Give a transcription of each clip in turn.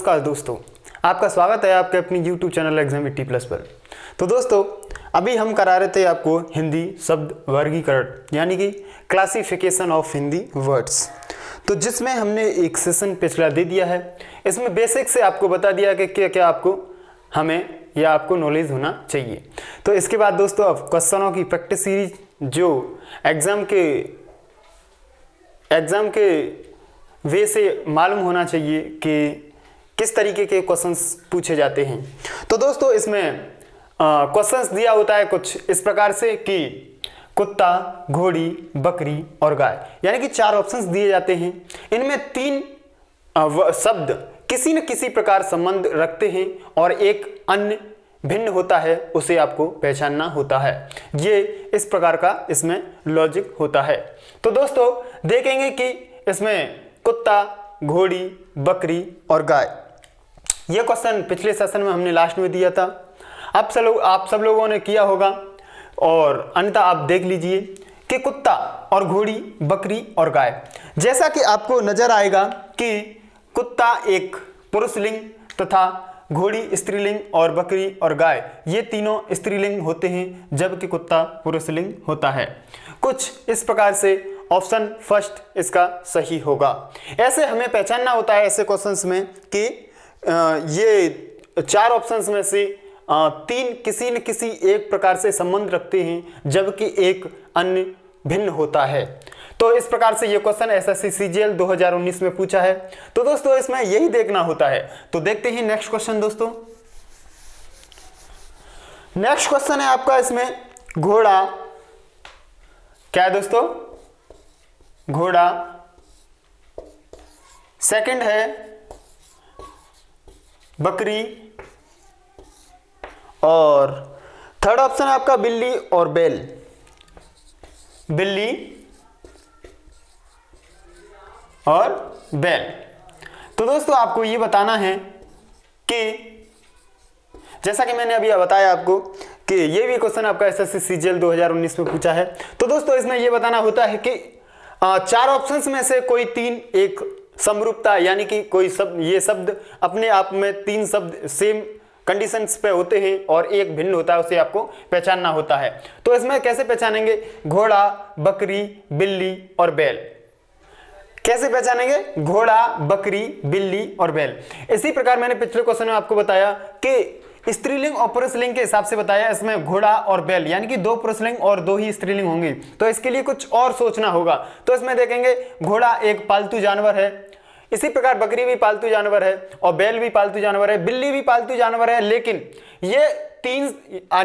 नमस्कार दोस्तों, आपका स्वागत है आपके अपनी YouTube चैनल एग्जाम 80+ पर। तो दोस्तों अभी हम करा रहे थे आपको हिंदी शब्द वर्गीकरण यानी कि क्लासिफिकेशन ऑफ हिंदी वर्ड्स, तो जिसमें हमने एक सेशन पिछला दे दिया है। इसमें बेसिक से आपको बता दिया कि क्या क्या आपको हमें या आपको नॉलेज होना चाहिए। तो इसके बाद दोस्तों अब क्वेश्चनों की प्रैक्टिस सीरीज जो एग्ज़ाम के वे से मालूम होना चाहिए कि किस तरीके के क्वेश्चंस पूछे जाते हैं। तो दोस्तों इसमें क्वेश्चंस दिया होता है कुछ इस प्रकार से कि कुत्ता, घोड़ी, बकरी और गाय, यानी कि 4 ऑप्शंस दिए जाते हैं। इनमें 3 शब्द किसी न किसी प्रकार संबंध रखते हैं और एक अन्य भिन्न होता है, उसे आपको पहचानना होता है। ये इस प्रकार का इसमें लॉजिक होता है। तो दोस्तों देखेंगे कि इसमें कुत्ता, घोड़ी, बकरी और गाय, ये क्वेश्चन पिछले सेशन में हमने लास्ट में दिया था। आप सब लोगों ने किया होगा और अन्यथा आप देख लीजिए कि कुत्ता और घोड़ी, बकरी और गाय, जैसा कि आपको नजर आएगा कि कुत्ता एक पुरुषलिंग तथा घोड़ी स्त्रीलिंग और बकरी और गाय ये तीनों स्त्रीलिंग होते हैं, जबकि कुत्ता पुरुषलिंग होता है। कुछ इस प्रकार से ऑप्शन फर्स्ट इसका सही होगा। ऐसे हमें पहचानना होता है ऐसे क्वेश्चंस में कि ये 4 ऑप्शंस में से 3 किसी न किसी एक प्रकार से संबंध रखते हैं, जबकि एक अन्य भिन्न होता है। तो इस प्रकार से ये क्वेश्चन एसएससी सीजीएल 2019 में पूछा है। तो दोस्तों इसमें यही देखना होता है। तो देखते हैं नेक्स्ट क्वेश्चन। दोस्तों नेक्स्ट क्वेश्चन है आपका इसमें घोड़ा, क्या है दोस्तों? घोड़ा। सेकंड है बकरी और थर्ड ऑप्शन है आपका बिल्ली और बैल। बिल्ली और बैल। तो दोस्तों आपको ये बताना है कि जैसा कि मैंने अभी बताया आपको कि ये भी क्वेश्चन आपका एसएससी सीजीएल 2019 में पूछा है। तो दोस्तों इसमें ये बताना होता है कि 4 ऑप्शंस में से कोई 3 एक समरूपता, यानी कि कोई शब्द, ये शब्द अपने आप में 3 शब्द सेम कंडीशंस पे होते हैं और एक भिन्न होता है, उसे आपको पहचानना होता है। तो इसमें कैसे पहचानेंगे? घोड़ा, बकरी, बिल्ली और बैल। कैसे पहचानेंगे? घोड़ा, बकरी, बिल्ली और बैल। इसी प्रकार मैंने पिछले क्वेश्चन में आपको बताया कि स्त्रीलिंग और पुरुषलिंग के हिसाब से बताया, इसमें घोड़ा और बैल यानी कि 2 पुरुषलिंग और 2 ही स्त्रीलिंग होंगी। तो इसके लिए कुछ और सोचना होगा। तो इसमें देखेंगे घोड़ा एक पालतू जानवर है, इसी प्रकार बकरी भी पालतू जानवर है और बैल भी पालतू जानवर है, बिल्ली भी पालतू जानवर है। लेकिन ये 3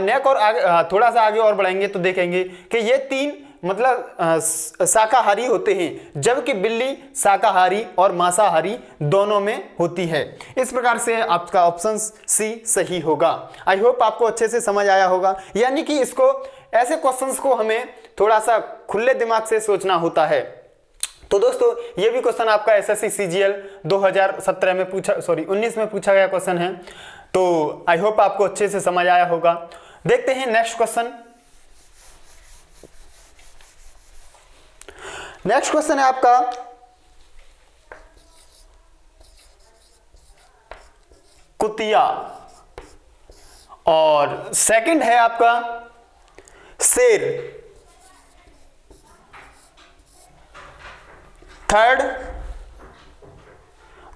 नेक और आगे थोड़ा सा आगे और बढ़ाएंगे तो देखेंगे कि ये 3 मतलब शाकाहारी होते हैं, जबकि बिल्ली शाकाहारी और मांसाहारी दोनों में होती है। इस प्रकार से आपका ऑप्शन सी सही होगा। आई होप आपको अच्छे से समझ आया होगा। यानी कि इसको ऐसे क्वेश्चंस को हमें थोड़ा सा खुले दिमाग से सोचना होता है। तो दोस्तों ये भी क्वेश्चन आपका एसएससी सीजीएल 2017 में 19 में पूछा गया क्वेश्चन है। तो आई होप आपको अच्छे से समझ आया होगा। देखते हैं नेक्स्ट क्वेश्चन। नेक्स्ट क्वेश्चन है आपका कुतिया और सेकंड है आपका शेर। थर्ड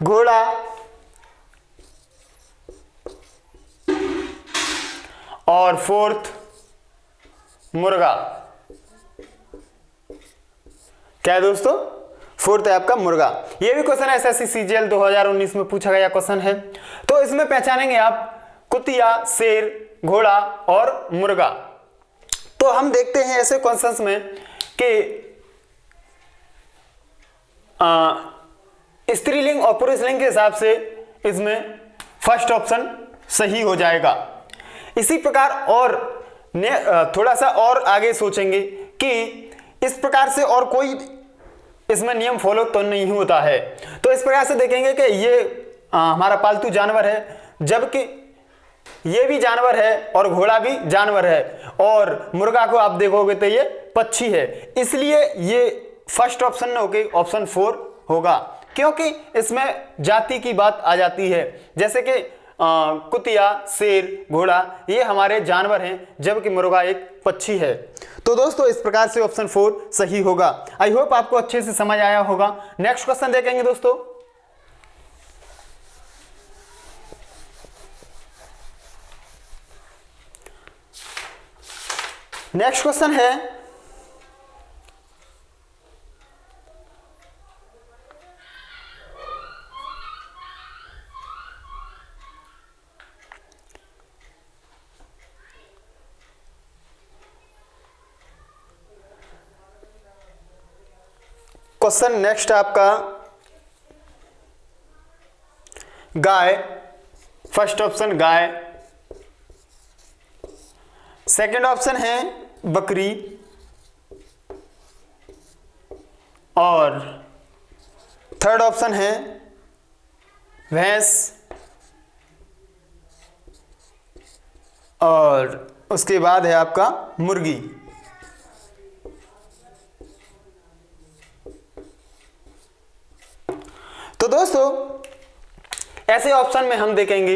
घोड़ा और फोर्थ मुर्गा। क्या है दोस्तों? फोर्थ है आपका मुर्गा। ये भी क्वेश्चन एसएससी सीजीएल 2019 में पूछा गया क्वेश्चन है। तो इसमें पहचानेंगे आप कुतिया, शेर, घोड़ा और मुर्गा। तो हम देखते हैं ऐसे क्वेश्चंस में कि स्त्रीलिंग और पुरुषलिंग के हिसाब से इसमें फर्स्ट ऑप्शन सही हो जाएगा। इसी प्रकार और थोड़ा सा और आगे सोचेंगे कि इस प्रकार से और कोई इसमें नियम फॉलो तो नहीं होता है। तो इस प्रकार से देखेंगे कि ये हमारा पालतू जानवर है, जबकि ये भी जानवर है और घोड़ा भी जानवर है, और मुर्गा को आप देखोगे तो ये पक्षी है। इसलिए ये फर्स्ट ऑप्शन न होके ऑप्शन 4 होगा। क्योंकि इसमें जाति की बात आ जाती है, जैसे कि कुतिया, शेर, घोड़ा ये हमारे जानवर हैं, जबकि मुर्गा एक पक्षी है। तो दोस्तों इस प्रकार से ऑप्शन 4 सही होगा। आई होप आपको अच्छे से समझ आया होगा। नेक्स्ट क्वेश्चन देखेंगे दोस्तों। नेक्स्ट क्वेश्चन है क्वेश्चन नेक्स्ट आपका गाय, फर्स्ट ऑप्शन गाय, सेकंड ऑप्शन है बकरी और थर्ड ऑप्शन है भैंस और उसके बाद है आपका मुर्गी। तो दोस्तों ऐसे ऑप्शन में हम देखेंगे,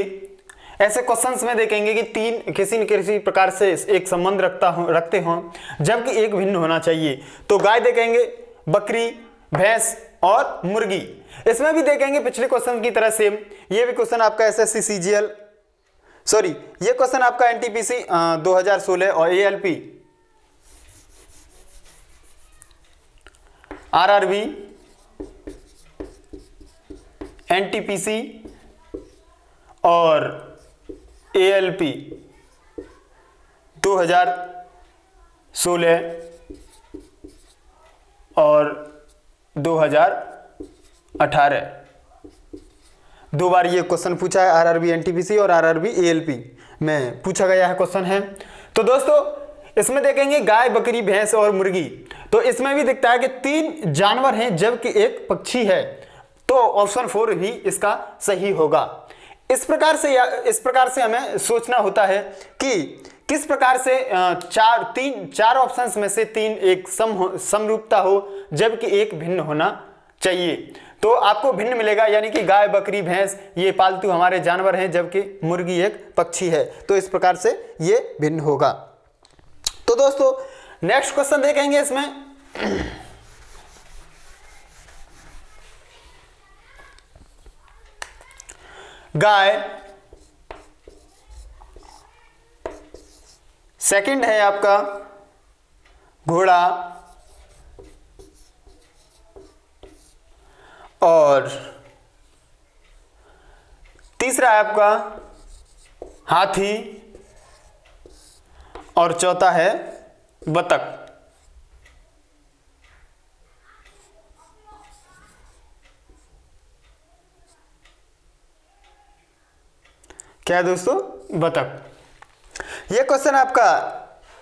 ऐसे क्वेश्चंस में देखेंगे कि तीन किसी न किसी प्रकार से एक संबंध रखते हों, जबकि एक भिन्न होना चाहिए। तो गाय देखेंगे, बकरी, भैंस और मुर्गी। इसमें भी देखेंगे पिछले क्वेश्चन की तरह सेम, ये भी क्वेश्चन आपका एसएससी सीजीएल, सॉरी ये क्वेश्चन आपका एनटीपीसी 2016 और एएलपी, आरआरबी, एनटीपीसी और एएलपी 2016 और 2018 दो बार ये क्वेश्चन पूछा है। आरआरबी एनटीपीसी और आरआरबी एएलपी में पूछा गया है क्वेश्चन है। तो दोस्तों इसमें देखेंगे गाय, बकरी, भैंस और मुर्गी। तो इसमें भी दिखता है कि 3 जानवर हैं जबकि एक पक्षी है, तो ऑप्शन 4 ही इसका सही होगा। इस प्रकार से हमें सोचना होता है कि किस प्रकार से चार ऑप्शंस में से 3 एक समरूपता हो जबकि एक भिन्न होना चाहिए। तो आपको भिन्न मिलेगा, यानी कि गाय, बकरी, भैंस ये पालतू हमारे जानवर हैं जबकि मुर्गी एक पक्षी है। तो इस प्रकार से ये भिन्न होगा। तो दोस्तों नेक्स्ट क्वेश्चन देखेंगे इसमें। गाय, सेकंड है आपका घोड़ा और तीसरा है आपका हाथी और चौथा है बतख। क्या है दोस्तों? बतख। यह क्वेश्चन आपका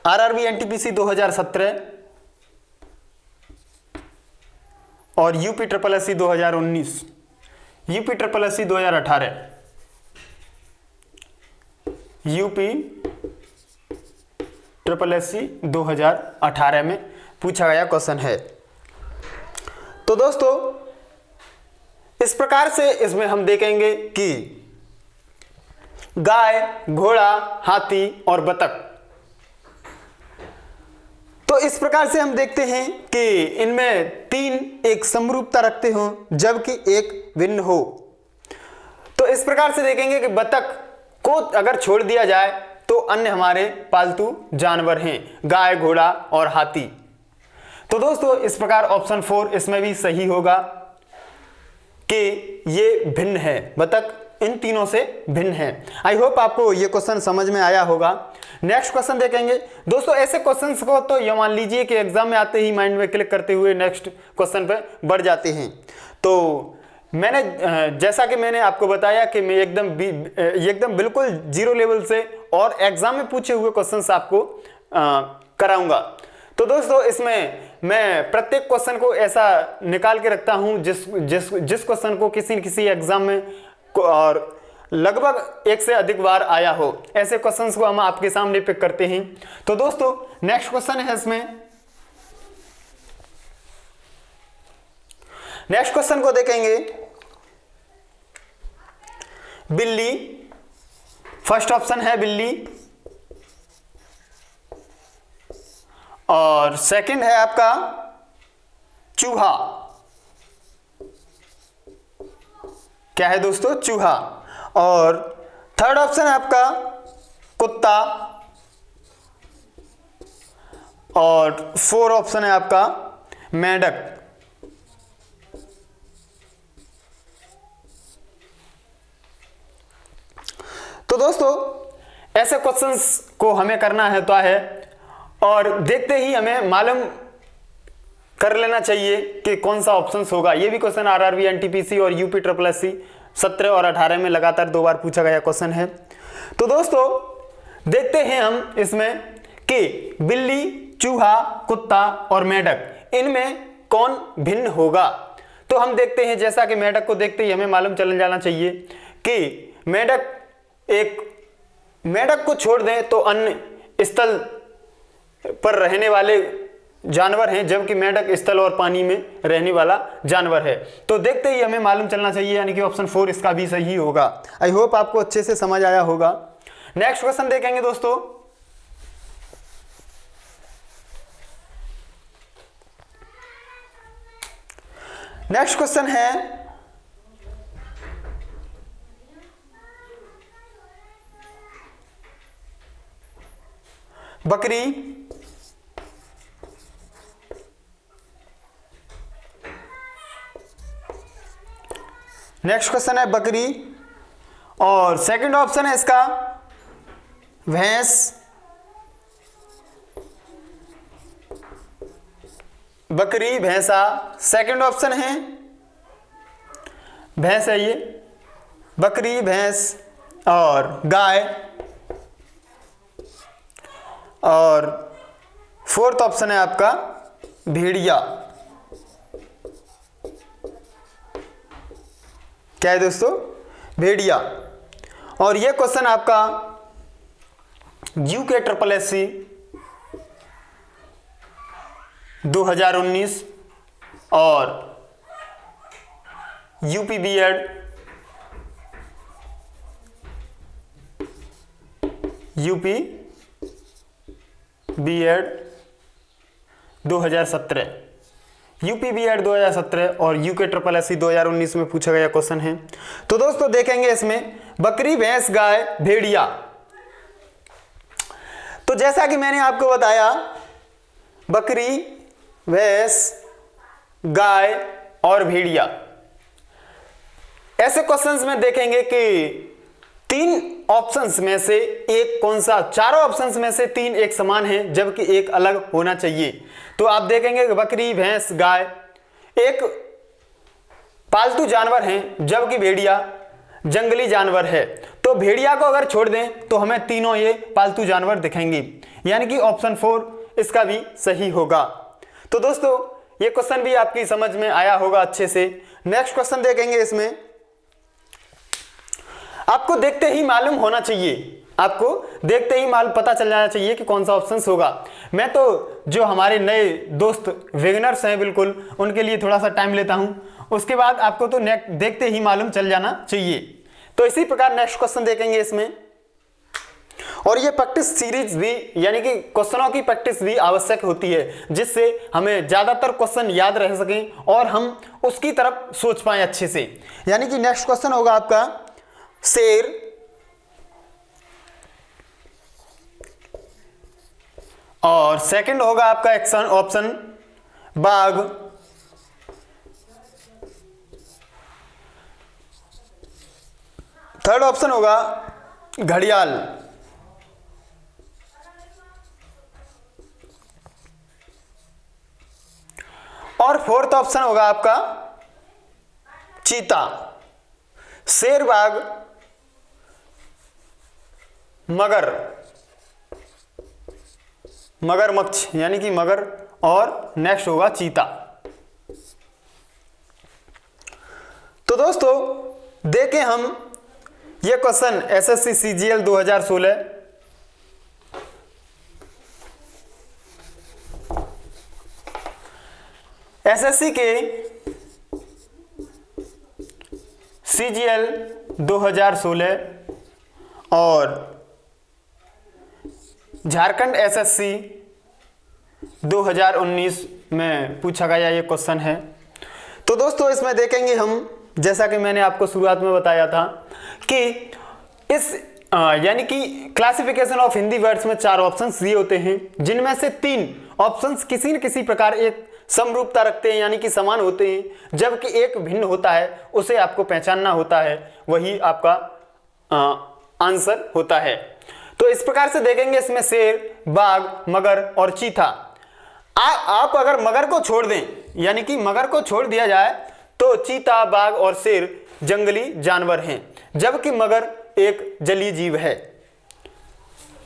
आरआरबी एनटीपीसी 2017 और UP triple SC 2019, UP triple SC 2018, UP triple SC 2018 में पूछा गया क्वेश्चन है। तो दोस्तों इस प्रकार से इसमें हम देखेंगे कि गाय, घोड़ा, हाथी और बतख। तो इस प्रकार से हम देखते हैं कि इनमें 3 एक समरूपता रखते हो जबकि एक भिन्न हो। तो इस प्रकार से देखेंगे कि बतख को अगर छोड़ दिया जाए तो अन्य हमारे पालतू जानवर हैं, गाय, घोड़ा और हाथी। तो दोस्तों इस प्रकार ऑप्शन 4 इसमें भी सही होगा कि ये भिन्न है, बतख इन तीनों से भिन्न है। आई होप आपको ये क्वेश्चन समझ में आया होगा। नेक्स्ट क्वेश्चन देखेंगे दोस्तों। ऐसे क्वेश्चंस को तो ये मान लीजिए कि एग्जाम में आते ही माइंड में क्लिक करते हुए नेक्स्ट क्वेश्चन पे बढ़ जाते हैं। तो मैंने जैसा कि मैंने आपको बताया कि मैं एकदम बिल्कुल जीरो लेवल से और एग्जाम में पूछे हुए क्वेश्चंस आपको कराऊंगा। तो दोस्तों इसमें मैं प्रत्येक क्वेश्चन को ऐसा निकाल के रखता हूं जिस क्वेश्चन को किसी न किसी एग्जाम में और लगभग 1 से अधिक बार आया हो, ऐसे क्वेश्चंस को हम आपके सामने पिक करते हैं। तो दोस्तों नेक्स्ट क्वेश्चन है इसमें, नेक्स्ट क्वेश्चन को देखेंगे, बिल्ली, फर्स्ट ऑप्शन है बिल्ली, और सेकंड है आपका चूहा। क्या है दोस्तों? चूहा। और थर्ड ऑप्शन है आपका कुत्ता, और फोर्थ ऑप्शन है आपका मेंढक। तो दोस्तों ऐसे क्वेश्चंस को हमें करना है तो है, और देखते ही हमें मालूम कर लेना चाहिए कि कौन सा ऑप्शन होगा। ये भी क्वेश्चन आरआरबी, एनटीपीसी और यूपी ट्रिपल एससी 17 और 18 में लगातार 2 बार पूछा गया क्वेश्चन है। तो दोस्तों देखते हैं हम इसमें कि बिल्ली, चूहा, कुत्ता और मेंढक, इनमें कौन भिन्न होगा। तो हम देखते हैं, जैसा कि मेंढक को देखते ही हमें मालूम चल जाना चाहिए कि मेंढक को छोड़ दें तो अन्य स्थल पर रहने वाले जानवर हैं, जबकि मेंढक स्थल और पानी में रहने वाला जानवर है। तो देखते ही हमें मालूम चलना चाहिए, यानी कि ऑप्शन 4 इसका भी सही होगा। आई होप आपको अच्छे से समझ आया होगा। नेक्स्ट क्वेश्चन देखेंगे दोस्तों, नेक्स्ट क्वेश्चन है बकरी, नेक्स्ट क्वेश्चन है बकरी, और सेकंड ऑप्शन है इसका भैंस, बकरी, भैंसा। सेकंड ऑप्शन है भैंस है ये, बकरी, भैंस और गाय, और फोर्थ ऑप्शन है आपका भेड़िया। क्या है दोस्तों? भेड़िया। और ये क्वेश्चन आपका यूके ट्रिपल एससी 2019 और UP BEd, UP BEd 2017, UP BEd 2017 और यूके ट्रिपल एससी 2019 में पूछा गया क्वेश्चन है। तो दोस्तों देखेंगे इसमें बकरी, भैंस, गाय, भेड़िया। तो जैसा कि मैंने आपको बताया, बकरी, भैंस, गाय और भेड़िया, ऐसे क्वेश्चंस में देखेंगे कि 3 ऑप्शंस में से एक कौन सा, चारों ऑप्शंस में से 3 एक समान है, जबकि एक अलग होना चाहिए। तो आप देखेंगे कि बकरी, भैंस, गाय एक पालतू जानवर हैं, जबकि भेड़िया जंगली जानवर है। तो भेड़िया को अगर छोड़ दें तो हमें तीनों ये पालतू जानवर दिखेंगे, यानी कि ऑप्शन 4 इसका भी सही होगा। तो दोस्तों ये क्वेश्चन भी आपकी समझ में आया होगा अच्छे से। नेक्स्ट क्वेश्चन देखेंगे, इसमें आपको देखते ही मालूम होना चाहिए, आपको देखते ही पता चल जाना चाहिए कि कौन सा ऑप्शन होगा। मैं तो जो हमारे नए दोस्त बिगिनर्स हैं बिल्कुल, उनके लिए थोड़ा सा टाइम लेता हूं, उसके बाद आपको तो देखते ही मालूम चल जाना चाहिए। तो इसी प्रकार नेक्स्ट क्वेश्चन देखेंगे इसमें, और ये प्रैक्टिस सीरीज भी, यानी कि क्वेश्चनों की प्रैक्टिस भी आवश्यक होती है, जिससे हमें ज्यादातर क्वेश्चन याद रह सकें और हम उसकी तरफ सोच पाए अच्छे से। यानी कि नेक्स्ट क्वेश्चन होगा आपका शेर, और सेकंड होगा आपका ऑप्शन बाघ, थर्ड ऑप्शन होगा घड़ियाल, और फोर्थ ऑप्शन होगा आपका चीता। शेर, बाघ, मगर, मगरमच्छ यानी कि मगर, और नेक्स्ट होगा चीता। तो दोस्तों देखें हम ये क्वेश्चन एसएससी सीजीएल 2016 एसएससी के CGL 2016 और झारखंड SSC 2019 में पूछा गया ये क्वेश्चन है। तो दोस्तों इसमें देखेंगे हम, जैसा कि मैंने आपको शुरुआत में बताया था कि इस यानी कि क्लासिफिकेशन ऑफ हिंदी वर्ड्स में 4 ऑप्शंस दिए होते हैं, जिनमें से 3 ऑप्शंस किसी न किसी प्रकार एक समरूपता रखते हैं यानी कि समान होते हैं, जबकि एक भिन्न होता है, उसे आपको पहचानना होता है, वही आपका आंसर होता है। तो इस प्रकार से देखेंगे, इसमें शेर, बाघ, मगर और चीता। आप अगर मगर को छोड़ दें, यानी कि मगर को छोड़ दिया जाए तो चीता, बाघ और शेर जंगली जानवर हैं, जबकि मगर एक जलीय जीव है।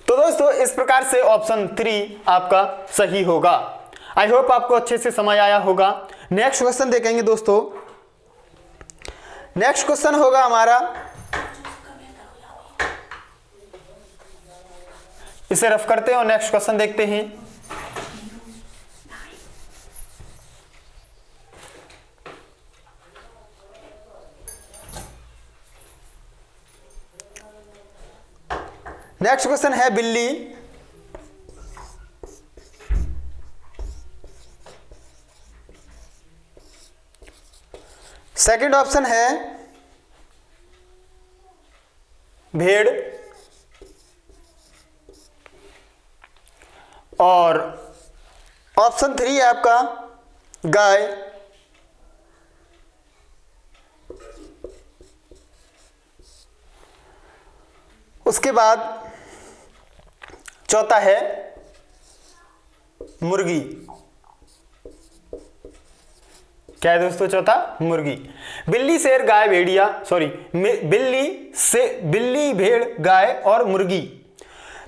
तो दोस्तों इस प्रकार से ऑप्शन 3 आपका सही होगा। आई होप आपको अच्छे से समझ आया होगा। नेक्स्ट क्वेश्चन देखेंगे दोस्तों। नेक्स्ट क्वेश्चन होगा हमारा, इसे रफ करते हैं और नेक्स्ट क्वेश्चन देखते हैं। नेक्स्ट क्वेश्चन है बिल्ली। सेकंड ऑप्शन है भेड़ और ऑप्शन 3 है आपका गाय। उसके बाद चौथा है मुर्गी। क्या है दोस्तों? चौथा मुर्गी। बिल्ली, शेर, गाय, भेड़िया, सॉरी बिल्ली, भेड़, गाय और मुर्गी।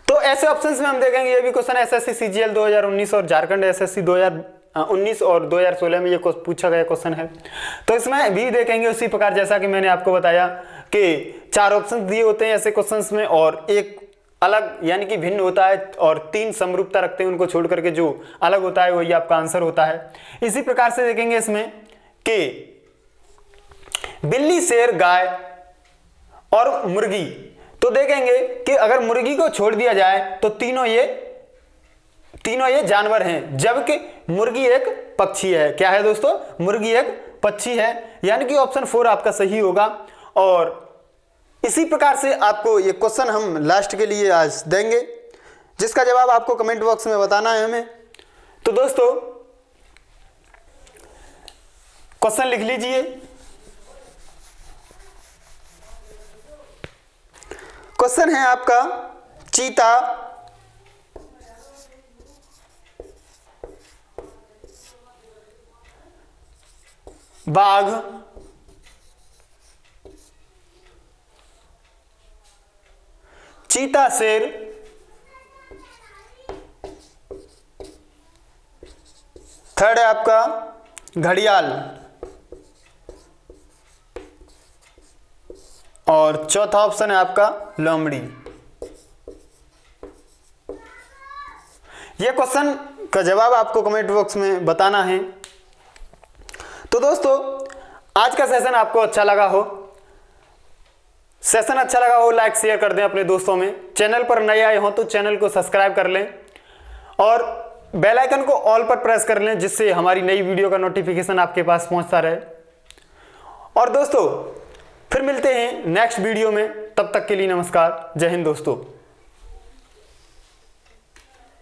तो ऐसे ऑप्शंस में हम देखेंगे, ये भी क्वेश्चन SSC CGL 2019 और झारखंड SSC 2019 और 2016 में ये पूछा गया क्वेश्चन है। तो इसमें भी देखेंगे उसी प्रकार, जैसा कि मैंने आपको बताया कि 4 ऑप्शन दिए होते हैं ऐसे क्वेश्चंस में, और एक अलग यानी कि भिन्न होता है और 3 समरूपता रखते हैं, उनको छोड़ करके जो अलग होता है वही आपका आंसर होता है। इसी प्रकार से देखेंगे इसमें कि बिल्ली, शेर, गाय और मुर्गी। तो देखेंगे कि अगर मुर्गी को छोड़ दिया जाए तो तीनों ये जानवर हैं, जबकि मुर्गी एक पक्षी है। क्या है दोस्तों? मुर्गी एक पक्षी है, यानी कि ऑप्शन 4 आपका सही होगा। और इसी प्रकार से आपको ये क्वेश्चन हम लास्ट के लिए आज देंगे, जिसका जवाब आपको कमेंट बॉक्स में बताना है हमें। तो दोस्तों क्वेश्चन लिख लीजिए। क्वेश्चन है आपका चीता, बाघ, चीता, शेर, थर्ड है आपका घड़ियाल और चौथा ऑप्शन है आपका लोमड़ी। यह क्वेश्चन का जवाब आपको कमेंट बॉक्स में बताना है। तो दोस्तों आज का सेशन आपको अच्छा लगा हो, लाइक शेयर कर दें अपने दोस्तों में। चैनल पर नए आए हो तो चैनल को सब्सक्राइब कर लें और बेल आइकन को ऑल पर प्रेस कर लें, जिससे हमारी नई वीडियो का नोटिफिकेशन आपके पास पहुंचता रहे। और दोस्तों फिर मिलते हैं नेक्स्ट वीडियो में, तब तक के लिए नमस्कार, जय हिंद दोस्तों।